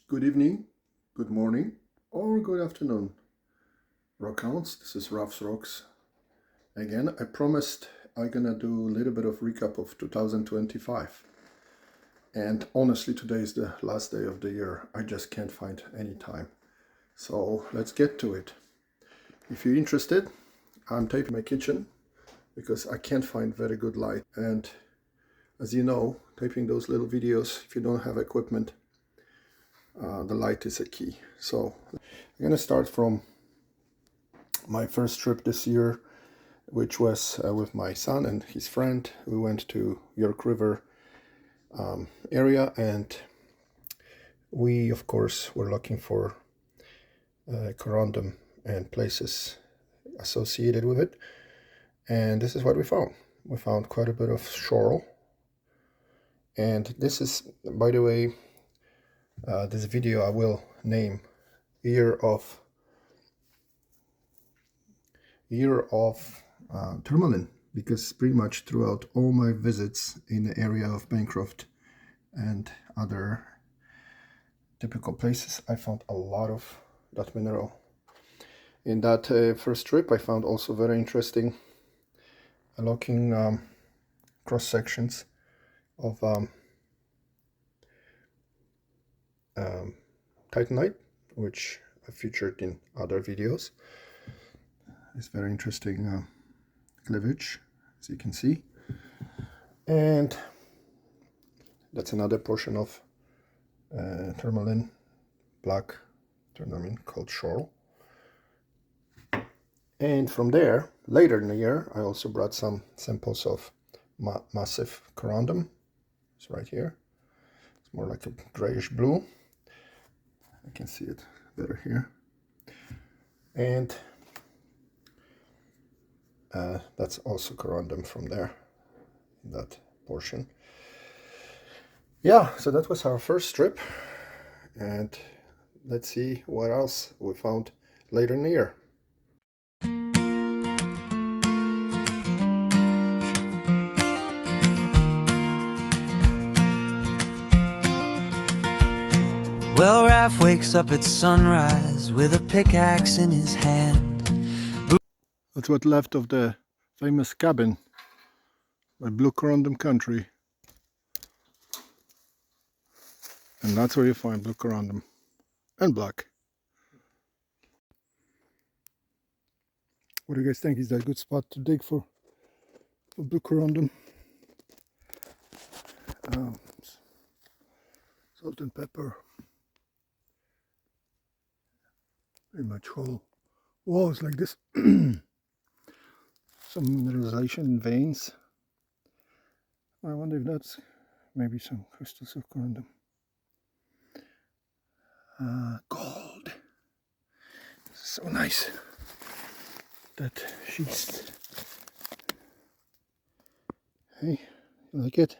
Good evening, good morning, or good afternoon. Rock Hounds, this is Ralph's Rocks. Again, I promised I'm gonna do a little bit of recap of 2025. And honestly, today is the last day of the year. I just can't find any time. So let's get to it. If you're interested, I'm taping my kitchen because I can't find very good light. And as you know, taping those little videos, if you don't have equipment, the light is a key. So I'm going to start from my first trip this year, which was with my son and his friend. We went to York River area, and we of course were looking for corundum and places associated with it, and this is what we found. We found quite a bit of schorl, and this is, by the way, this video I will name year of tourmaline, because pretty much throughout all my visits in the area of Bancroft and other typical places, I found a lot of that mineral. In that first trip, I found also very interesting looking cross sections of titanite, which I featured in other videos. It's very interesting cleavage, as you can see, and that's another portion of tourmaline, black tourmaline called schorl. And from there, later in the year, I also brought some samples of massive corundum. It's right here. It's more like a grayish blue. I can see it better here. And that's also corundum from there, in that portion. Yeah, so that was our first trip, and let's see what else we found later in the year. Well, Raph wakes up at sunrise with a pickaxe in his hand. That's what left of the famous cabin by Blue Corundum Country. And that's where you find blue corundum and black. What do you guys think? Is that a good spot to dig for blue corundum? Salt and pepper. Pretty much whole walls like this. Some mineralization in veins. I wonder if that's maybe some crystals of corundum. Gold. So nice. That schist. Hey, you like it?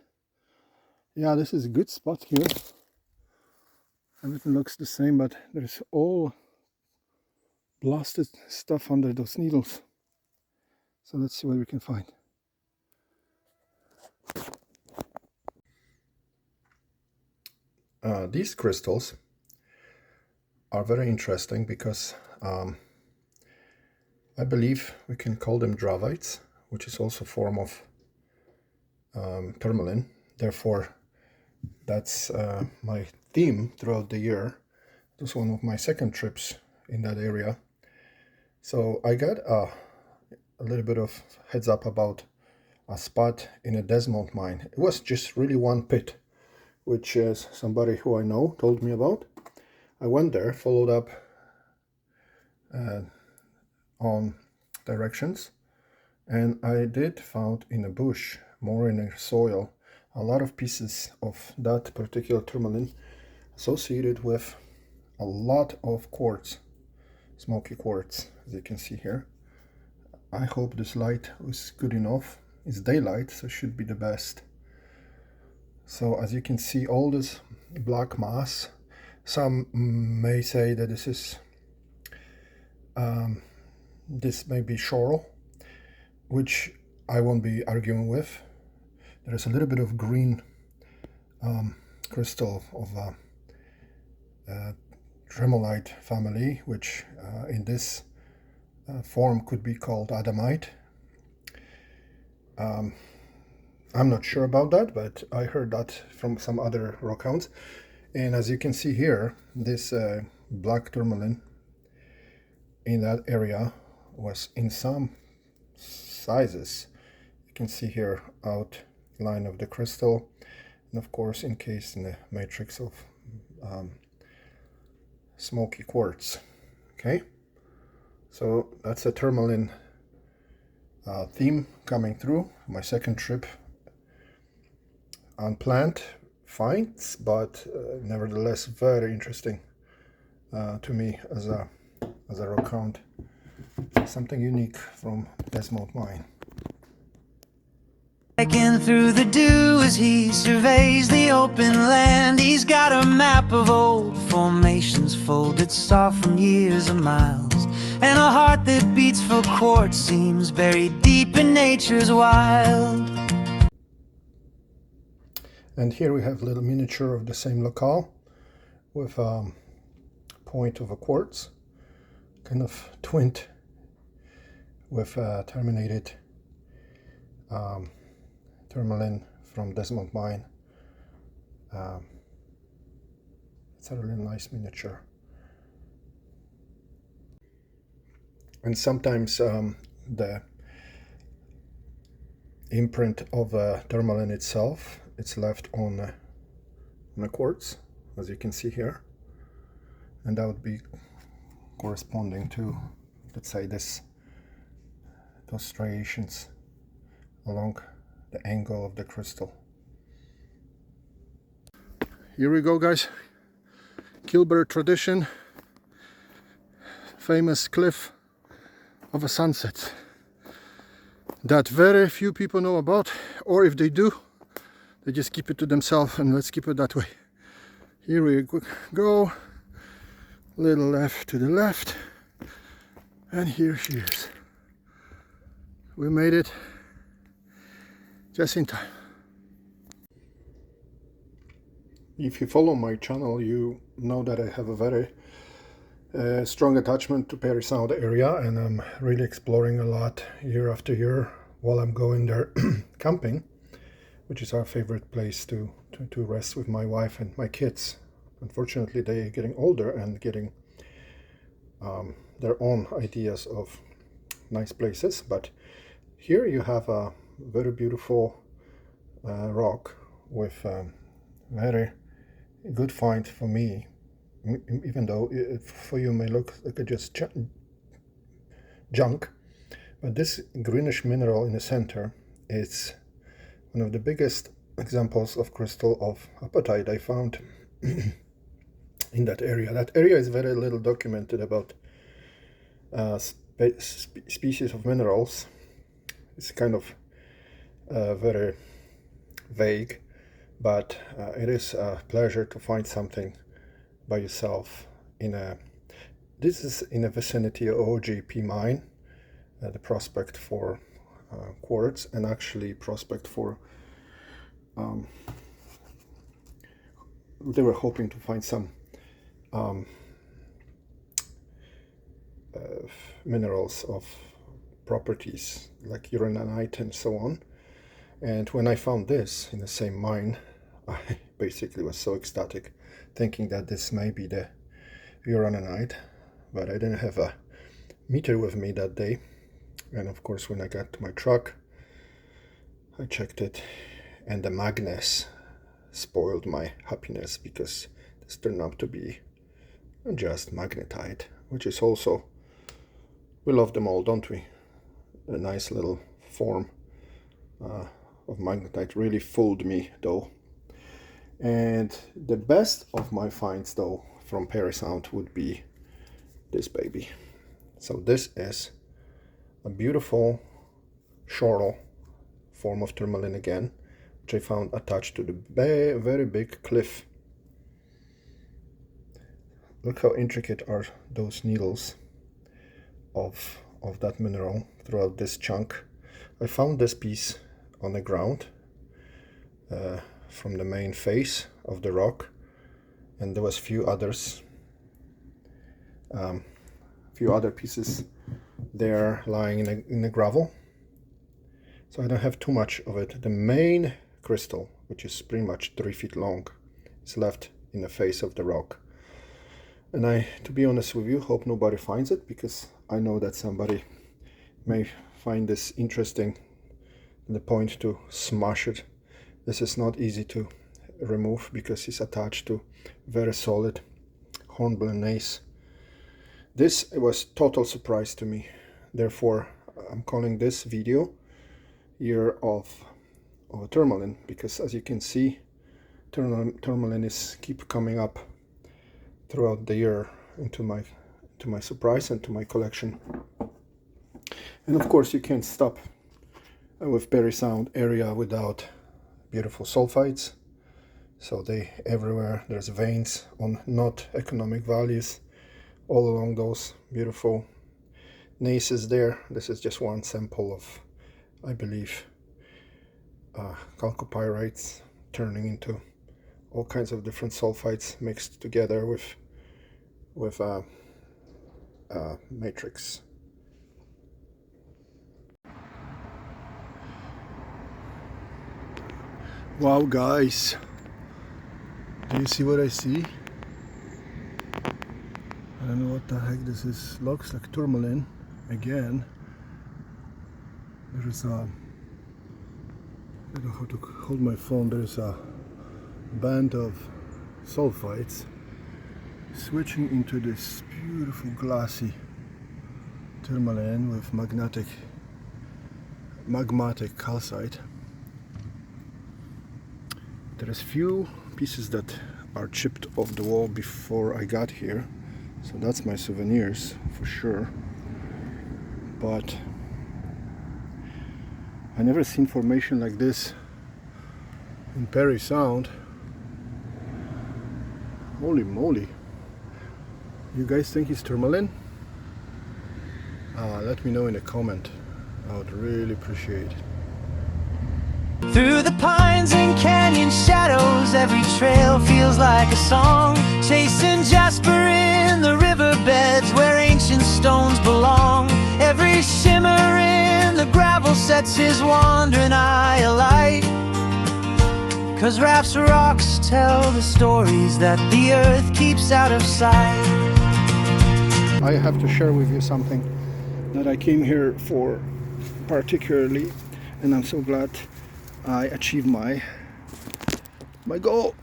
Yeah, this is a good spot here. Everything looks the same, but there's all blasted stuff under those needles. So let's see what we can find. These crystals are very interesting because I believe we can call them dravites, which is also a form of tourmaline. Therefore, that's my theme throughout the year. It was one of my second trips in that area. So I got a little bit of heads up about a spot in a Desmond mine. It was just really one pit, which is somebody who I know told me about. I went there, followed up on directions, and I did found in a bush, more in the soil, a lot of pieces of that particular tourmaline associated with a lot of quartz, smoky quartz, as you can see here. I hope this light was good enough. It's daylight, so it should be the best. So as you can see, all this black mass, some may say that this is this may be schorl, which I won't be arguing with. There is a little bit of green crystal of tremolite family, which in this form could be called adamite. I'm not sure about that, but I heard that from some other rock hounds. And as you can see here, this black tourmaline in that area was in some sizes. You can see here outline of the crystal, and of course encased in the matrix of smoky quartz. Okay, so that's a tourmaline theme coming through. My second trip, unplanned finds, but nevertheless very interesting to me as a rock hound. Something unique from Desmond Mine. Breaking through the dew as he surveys the open land. He's got a map of old formations folded soft from years of miles, and a heart that beats for quartz seems buried deep in nature's wild. And here we have a little miniature of the same locale with a point of a quartz, kind of twinned with a terminated tourmaline from Desmond Mine. It's a really nice miniature. And sometimes the imprint of a tourmaline itself, it's left on a quartz, as you can see here, and that would be corresponding to, let's say, those striations along the angle of the crystal. Here we go, guys. Gilbert tradition, famous cliff of a sunset that very few people know about, or if they do, they just keep it to themselves, and let's keep it that way. Here we go, little left to the left, and here she is. We made it just in time. If you follow my channel, you know that I have a very strong attachment to Parry Sound area, and I'm really exploring a lot year after year while I'm going there camping, which is our favorite place to rest with my wife and my kids. Unfortunately, they're getting older and getting their own ideas of nice places, but here you have a very beautiful rock with very good find for me, even though it for you may look like just junk, but this greenish mineral in the center is one of the biggest examples of crystal of apatite I found in that area. That area is very little documented about species of minerals. It's kind of very vague, but it is a pleasure to find something by yourself this is in the vicinity of OGP mine, the prospect for quartz, and actually prospect for they were hoping to find some minerals of properties like uraninite and so on. And when I found this in the same mine, I basically was so ecstatic, thinking that this may be the uraninite, but I didn't have a meter with me that day. And of course, when I got to my truck, I checked it, and the magnets spoiled my happiness, because this turned out to be just magnetite, which is also, we love them all, don't we? A nice little form of magnetite. Really fooled me though. And the best of my finds though from Parry Sound would be this baby. So this is a beautiful shoral form of tourmaline again, which I found attached to the very big cliff. Look how intricate are those needles of that mineral throughout this chunk. I found this piece on the ground from the main face of the rock, and there was few others, few other pieces there lying in the gravel. So I don't have too much of it. The main crystal, which is pretty much 3 feet long, is left in the face of the rock. And I, to be honest with you, hope nobody finds it, because I know that somebody may find this interesting to the point to smash it. This is not easy to remove because it's attached to very solid hornblende nails. This was total surprise to me. Therefore, I'm calling this video Year of a Tourmaline, because as you can see, tourmaline is keep coming up throughout the year to my surprise and to my collection. And of course, you can't stop with Parry Sound area without beautiful sulfides. So they everywhere. There's veins on not economic values all along those beautiful gneisses there. This is just one sample of, I believe, chalcopyrites turning into all kinds of different sulfides mixed together with matrix. Wow, guys, do you see what I see? I don't know what the heck this is. Looks like tourmaline again. There is a, I don't know how to hold my phone. There is a band of sulfides switching into this beautiful glassy tourmaline with magmatic calcite. There is few pieces that are chipped off the wall before I got here, so that's my souvenirs for sure. But I never seen formation like this in Parry Sound. Holy moly! You guys think it's tourmaline? Let me know in a comment. I would really appreciate it. Through the pines and canyon shadows, every trail feels like a song, chasing Jasper in the riverbeds where ancient stones belong. Every shimmer in the gravel sets his wandering eye alight, 'cause Raph's rocks tell the stories that the earth keeps out of sight. I have to share with you something that I came here for particularly, and I'm so glad I achieved my goal.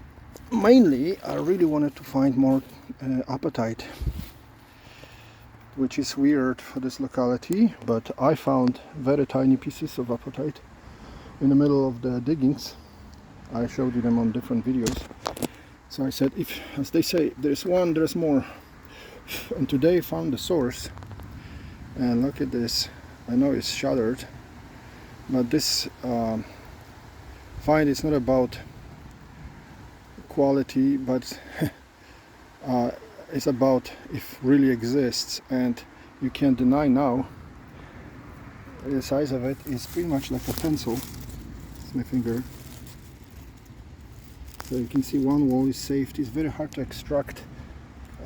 Mainly, I really wanted to find more apatite, which is weird for this locality, but I found very tiny pieces of apatite in the middle of the diggings. I showed you them on different videos. So I said, if, as they say, there's one, there's more. And today I found the source, and look at this. I know it's shattered, but this find is not about quality, but it's about if really exists, and you can't deny now the size of it is pretty much like a pencil. It's my finger. So you can see one wall is saved. It's very hard to extract.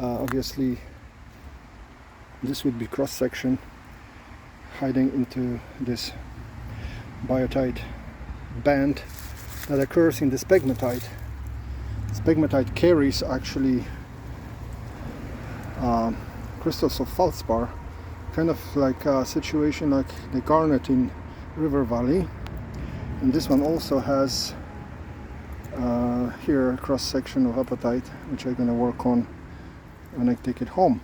Obviously this would be cross section hiding into this biotite band that occurs in this pegmatite. This pegmatite carries actually crystals of feldspar, kind of like a situation like the garnet in River Valley. And this one also has here a cross section of apatite, which I'm going to work on when I take it home.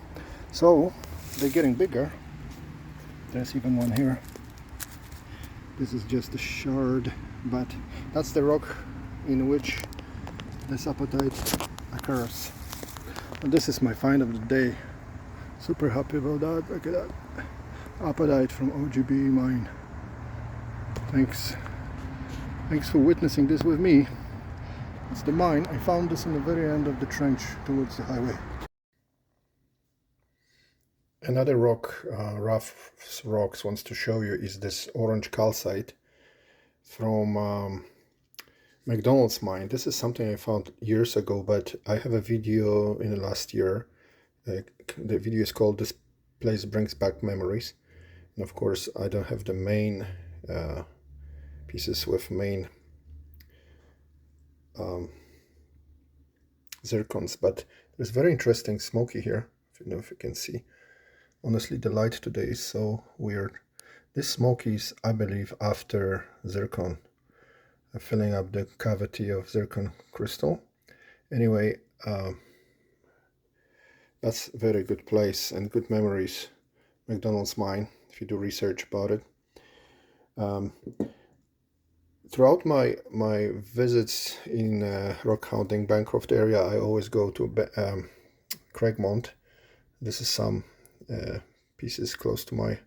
So they're getting bigger. There's even one here. This is just a shard, but that's the rock in which this apatite occurs. And this is my find of the day. Super happy about that. Look at that. Apatite from OGB mine. Thanks for witnessing this with me. It's the mine. I found this in the very end of the trench towards the highway. Another rock Raph's Rocks wants to show you is this orange calcite from McDonald's mine. This is something I found years ago, but I have a video in the last year. The video is called "This Place Brings Back Memories," and of course I don't have the main pieces with main zircons, but there's very interesting smoky here. If you can see. Honestly, the light today is so weird. This smoky is, I believe, after zircon, filling up the cavity of zircon crystal. Anyway, that's a very good place and good memories. McDonald's mine, if you do research about it. Throughout my visits in rock hunting Bancroft area, I always go to Craigmont. This is some pieces close to my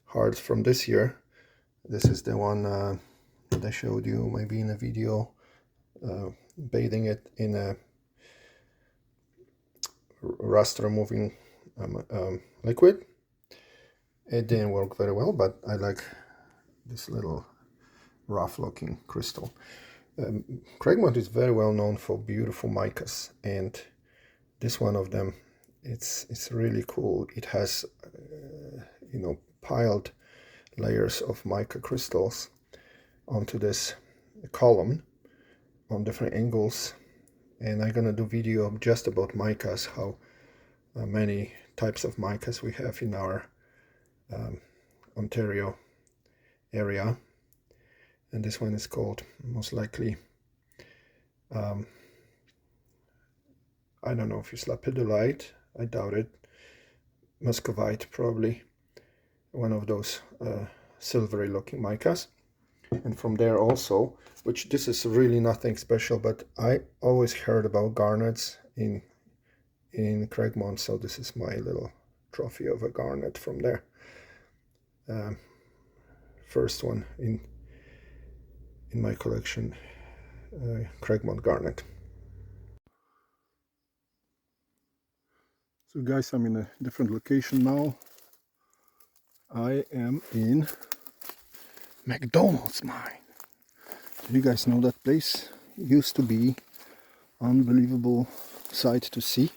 heart from this year. This is the one that I showed you maybe in a video, bathing it in a rust removing liquid. It didn't work very well, but I like this little rough looking crystal. Craigmont is very well known for beautiful micas, and this one of them, it's really cool. It has piled layers of mica crystals onto this column on different angles, and I'm gonna do video just about micas, how many types of micas we have in our Ontario area. And this one is called, most likely, I don't know if it's lapidolite, I doubt it, muscovite probably, one of those silvery looking micas. And from there also, which this is really nothing special, but I always heard about garnets in Craigmont, so this is my little trophy of a garnet from there. First one in my collection, Craigmont garnet. So guys, I'm in a different location now. I am in McDonald's mine. Do you guys know that place? It used to be unbelievable sight to see.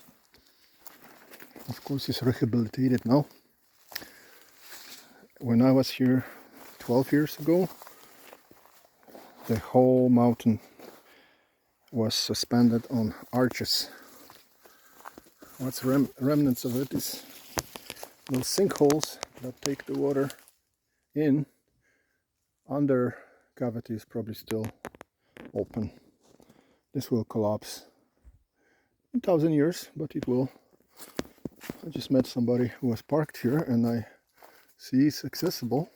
Of course, it's rehabilitated now. When I was here 12 years ago, the whole mountain was suspended on arches. What's remnants of it is those sinkholes that take the water in. Under cavity is probably still open. This will collapse in 1,000 years, but it will. I just met somebody who was parked here, and I see it's accessible.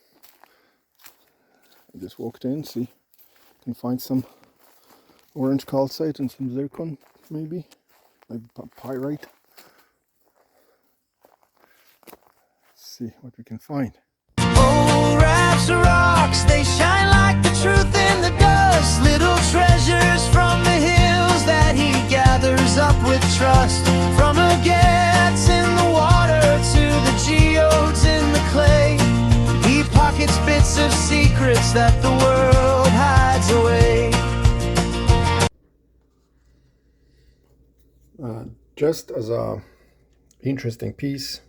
I just walked in, see, can find some orange calcite and some zircon, maybe pyrite. Let's see what we can find. Old rafts of rocks, they shine like the truth in the dust. Little treasures from the hills that he gathers up with trust. From agates in the water to the geodes in the clay, he pockets bits of secrets that the world hides away. Just as a interesting piece,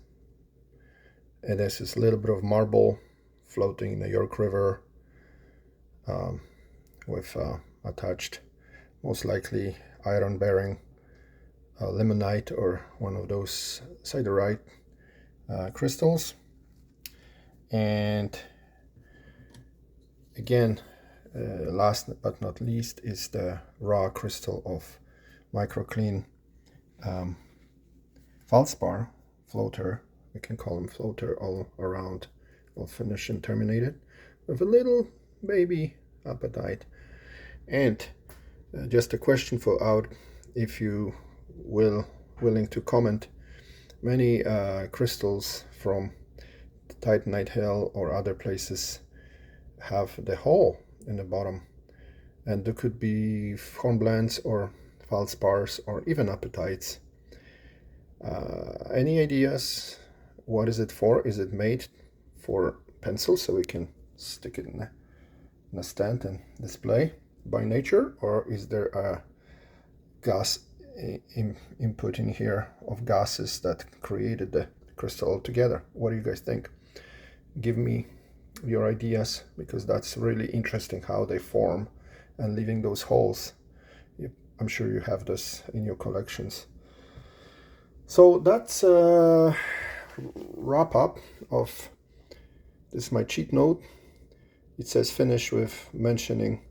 and there's this little bit of marble floating in the York River with attached, most likely iron-bearing limonite or one of those siderite crystals. And again, last but not least is the raw crystal of microclean feldspar floater. We can call them floater all around, all finished and terminated, with a little baby apatite. And just a question for out, if you willing to comment, many crystals from Titanite Hill or other places have the hole in the bottom, and there could be hornblends or feldspars or even apatites. Any ideas? What is it for? Is it made for pencil so we can stick it in a stand and display? by nature, or is there a gas input in here of gases that created the crystal altogether? What do you guys think? Give me your ideas, because that's really interesting how they form and leaving those holes. I'm sure you have this in your collections. So that's a wrap up of this, my cheat note. It says finish with mentioning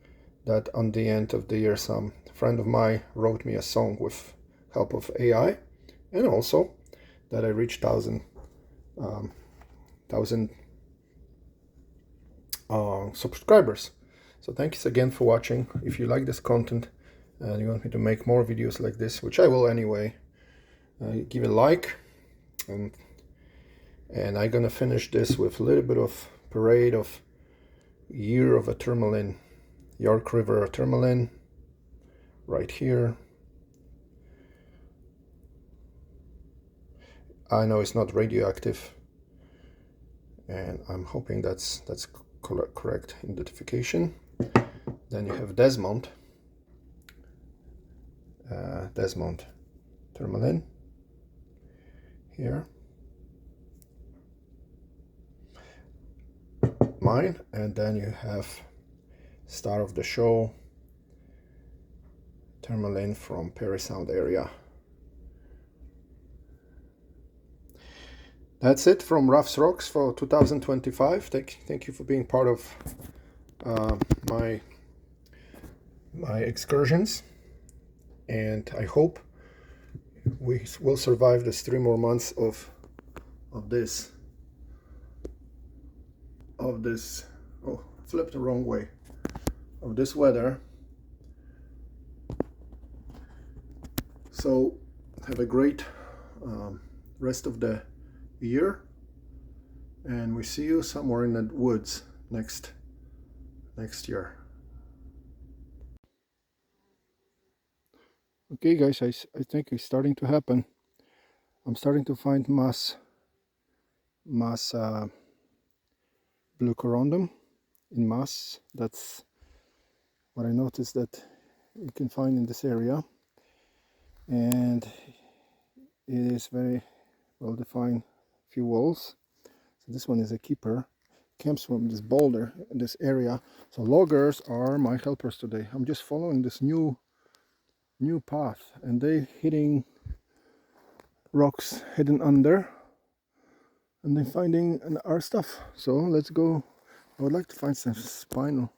that on the end of the year some friend of mine wrote me a song with help of AI, and also that I reached 1,000 subscribers. So thanks again for watching. If you like this content and you want me to make more videos like this, which I will anyway, give a like, and I'm gonna finish this with a little bit of parade of year of a tourmaline, York River tourmaline, right here. I know it's not radioactive, and I'm hoping that's correct identification. Then you have Desmond tourmaline here, mine, and then you have star of the show tourmaline from Perry Sound area. That's it from Ruff's Rocks for 2025. Thank you for being part of my excursions, and I hope we will survive this 3 more months of this. Oh, flipped the wrong way. Of this weather. So have a great rest of the year, and we see you somewhere in the woods next year. Okay guys, I think it's starting to happen. I'm starting to find mass blue corundum in mass. That's what I noticed that you can find in this area, and it is very well defined few walls. So this one is a keeper, comes from this boulder in this area. So loggers are my helpers today. I'm just following this new path, and they hitting rocks hidden under, and then finding our stuff. So let's go. I would like to find some spindle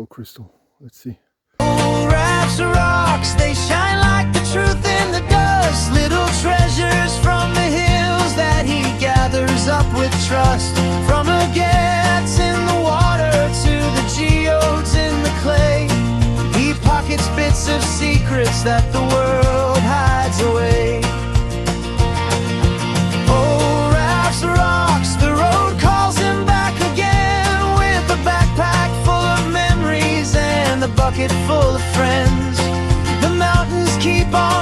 crystal. Let's see. Rafts of rocks, they shine like the truth in the dust. Little treasures from the hills that he gathers up with trust. From agates in the water to the geodes in the clay, he pockets bits of secrets that the world hides away. Oh, rafts of rocks, the road calls him back again, with a backpack full of memories and a bucket full of friends. The mountains keep on